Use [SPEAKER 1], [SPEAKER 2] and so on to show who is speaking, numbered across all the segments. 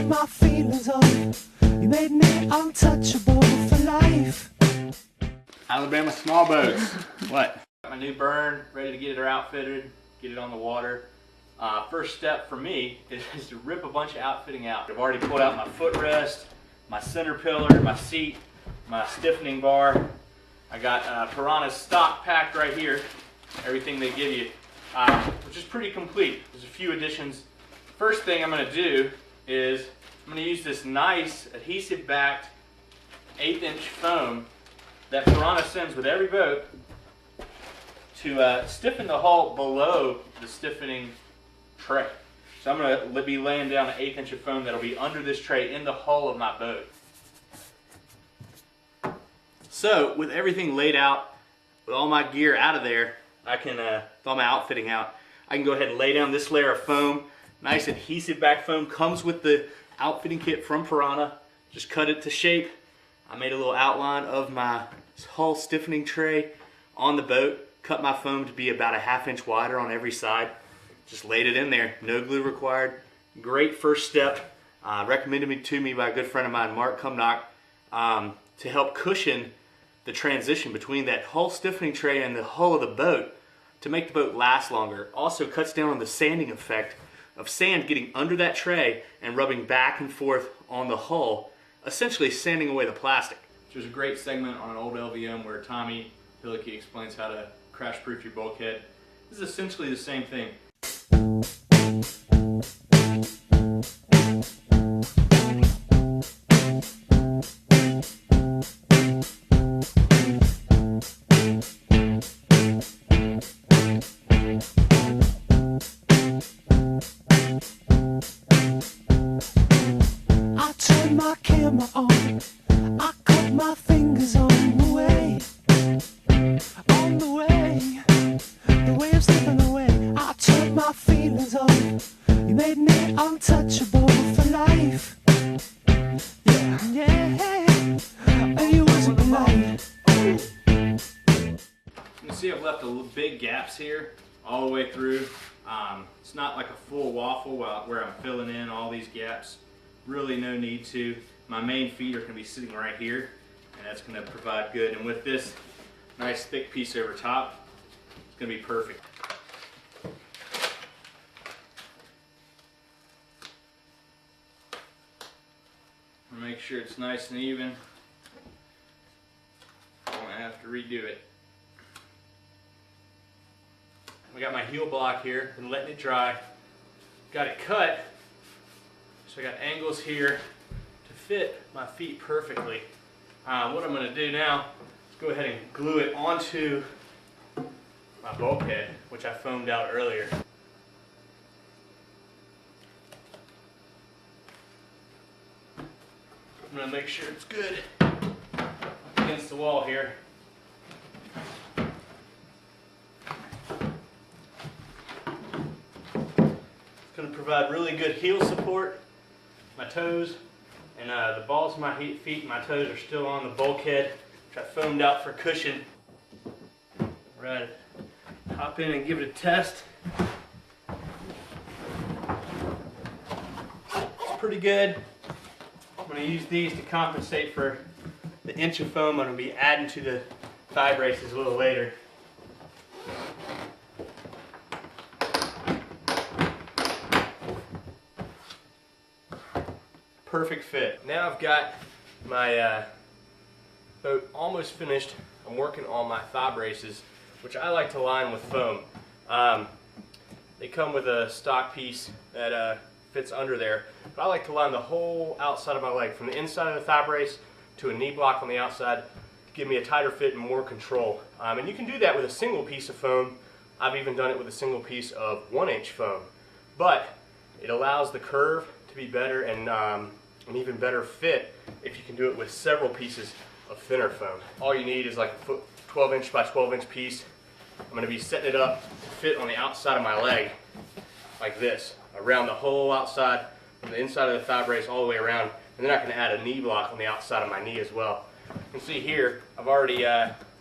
[SPEAKER 1] turned my feelings on. You made me untouchable for life.
[SPEAKER 2] Alabama small boats. What? Got my new burn, ready to get it outfitted, get it on the water. First step for me is to rip a bunch of outfitting out. I've already pulled out my footrest, my center pillar, my seat, my stiffening bar. I got Piranha's stock packed right here, everything they give you, which is pretty complete. There's a few additions. First thing I'm going to do is I'm going to use this nice adhesive-backed 1/8" foam that Piranha sends with every boat to stiffen the hull below the stiffening tray. So I'm going to be laying down an 1/8" of foam that'll be under this tray in the hull of my boat. So with everything laid out, with all my gear out of there, I can, with all my outfitting out, I can go ahead and lay down this layer of foam. Nice adhesive back foam, comes with the outfitting kit from Piranha. Just cut it to shape. I made a little outline of my hull stiffening tray on the boat. Cut my foam to be about a 1/2 inch wider on every side. Just laid it in there, no glue required. Great first step, recommended to me by a good friend of mine, Mark Cumnock, to help cushion the transition between that hull stiffening tray and the hull of the boat to make the boat last longer. Also cuts down on the sanding effect of sand getting under that tray and rubbing back and forth on the hull, essentially sanding away the plastic. There's a great segment on an old LVM where Tommy Hillicky explains how to crash proof your bulkhead. This is essentially the same thing.
[SPEAKER 1] I turned my camera on. I cut my fingers on the way. On the way. The way I'm slipping away. I turned my feelings on. You made me untouchable for life. Yeah, yeah. And you wasn't polite.
[SPEAKER 2] You can see I've left big gaps here all the way through. It's not like a full waffle where I'm filling in all these gaps. Really no need to. My main feet are going to be sitting right here, and that's going to provide good. And with this nice thick piece over top, it's going to be perfect. Make sure it's nice and even. I won't have to redo it. I got my heel block here, been letting it dry. Got it cut, so I got angles here to fit my feet perfectly. What I'm going to do now is go ahead and glue it onto my bulkhead, which I foamed out earlier. I'm going to make sure it's good against the wall here. It's going to provide really good heel support. My toes and the balls of my feet and my toes are still on the bulkhead, which I foamed out for cushion. Right, hop in and give it a test. It's pretty good. I'm going to use these to compensate for the inch of foam I'm going to be adding to the thigh braces a little later. Perfect fit. Now I've got my boat almost finished. I'm working on my thigh braces, which I like to line with foam. They come with a stock piece that fits under there, but I like to line the whole outside of my leg, from the inside of the thigh brace to a knee block on the outside, to give me a tighter fit and more control. And you can do that with a single piece of foam. I've even done it with a single piece of 1-inch foam, but it allows the curve to be better and an even better fit if you can do it with several pieces of thinner foam. All you need is like a 12-inch by 12-inch piece. I'm going to be setting it up to fit on the outside of my leg like this, around the whole outside, from the inside of the thigh brace all the way around, and then I can add a knee block on the outside of my knee as well. You can see here I've already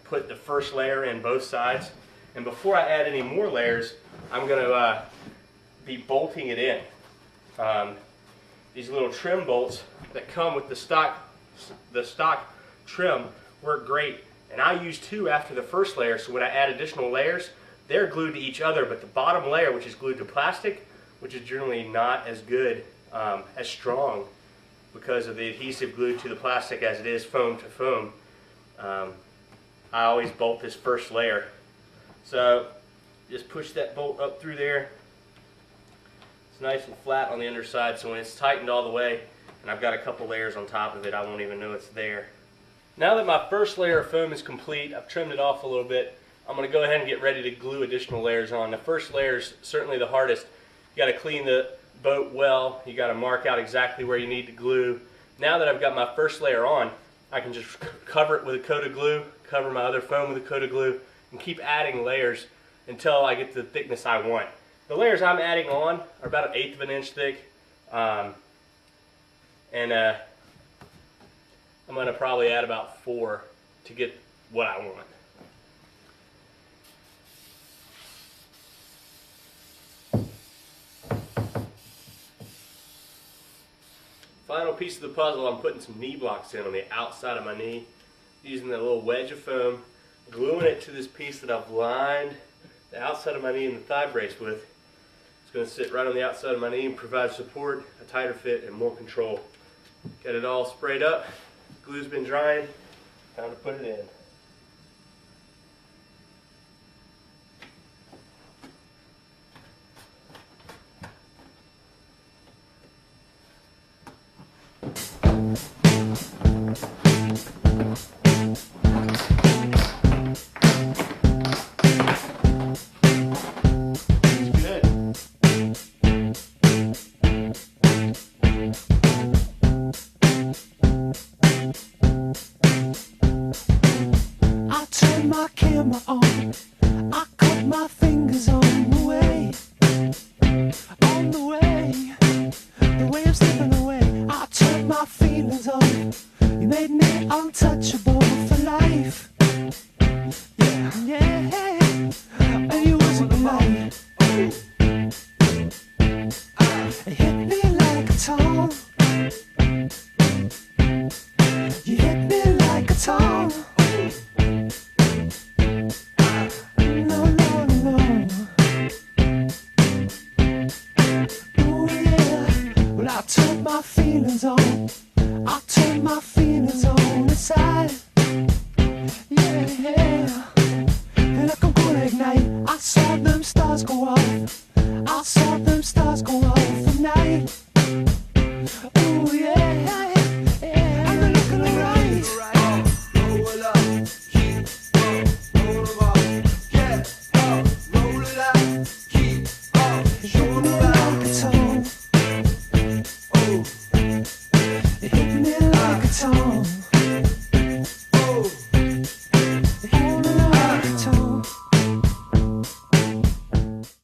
[SPEAKER 2] put the first layer in both sides, and before I add any more layers, I'm going to be bolting it in. these little trim bolts that come with the stock trim work great. And I use 2 after the first layer, so when I add additional layers, they're glued to each other, but the bottom layer, which is glued to plastic, which is generally not as good, as strong, because of the adhesive glued to the plastic as it is foam to foam, I always bolt this first layer. So just push that bolt up through there. It's nice and flat on the underside, so when it's tightened all the way, and I've got a couple layers on top of it, I won't even know it's there. Now that my first layer of foam is complete, I've trimmed it off a little bit, I'm going to go ahead and get ready to glue additional layers on. The first layer is certainly the hardest. You got to clean the boat well, you got to mark out exactly where you need to glue. Now that I've got my first layer on, I can just cover it with a coat of glue, cover my other foam with a coat of glue, and keep adding layers until I get the thickness I want. The layers I'm adding on are about 1/8 of an inch thick, I'm going to probably add about 4 to get what I want. Final piece of the puzzle, I'm putting some knee blocks in on the outside of my knee, using that little wedge of foam, gluing it to this piece that I've lined the outside of my knee and the thigh brace with. It's going to sit right on the outside of my knee and provide support, a tighter fit, and more control. Got it all sprayed up, glue's been drying, time to put it in.
[SPEAKER 1] My camera on, I cut my fingers on the way, the way of slipping away. I turned my feelings on, you made me untouchable for life. Yeah, yeah, and you wasn't alone. It hit me like a ton. You hit me like a ton. I turned my feelings on. I turned my